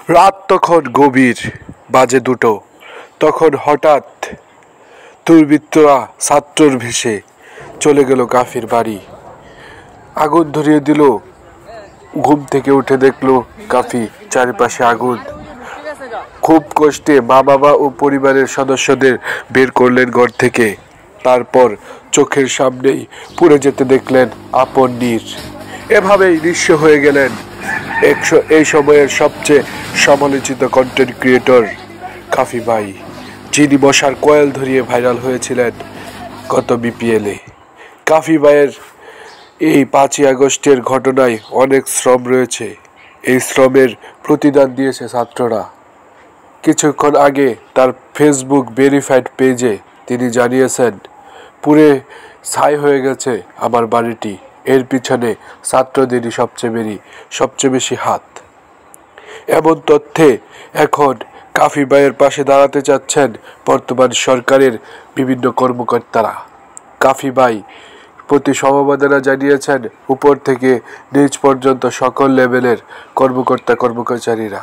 রাত তখন গভীর, বাজে 2টো। তখন হঠাৎ দুর্বৃত্তরা ছাত্রর ভেসে চলে গেল কাফির বাড়ি, আগুন ধরিয়ে দিল। ঘুম থেকে উঠে দেখলো কাফি, চারিপাশে আগুন। খুব কষ্টে মা বাবা ও পরিবারের সদস্যদের বের করলেন ঘর থেকে। তারপর চোখের সামনেই পুড়ে যেতে দেখলেন আপন নীর। এভাবেই নিঃস্ব হয়ে গেলেন এই সময়ের সবচেয়ে সমালোচিত কন্টেন্ট ক্রিয়েটর কাফি ভাই, যিনি মশার কয়েল ধরিয়ে ভাইরাল হয়েছিলেন গত বিপিএলে। কাফি ভাইয়ের এই 5ই আগস্টের ঘটনায় অনেক শ্রম রয়েছে। এই শ্রমের প্রতিদান দিয়েছে ছাত্ররা। কিছুক্ষণ আগে তার ফেসবুক ভেরিফাইড পেজে তিনি জানিয়েছেন, পুরে ছাই হয়ে গেছে আমার বাড়িটি। এর পিছনে ছাত্রদেরই সবচেয়ে বেশি হাত। এমন তথ্যে এখন কাফি ভাইয়ের পাশে দাঁড়াতে চাচ্ছেন বর্তমান সরকারের বিভিন্ন কর্মকর্তারা। কাফি ভাই প্রতি সমবেদনা জানিয়েছেন উপর থেকে নিচ পর্যন্ত সকল লেভেলের কর্মকর্তা কর্মচারীরা।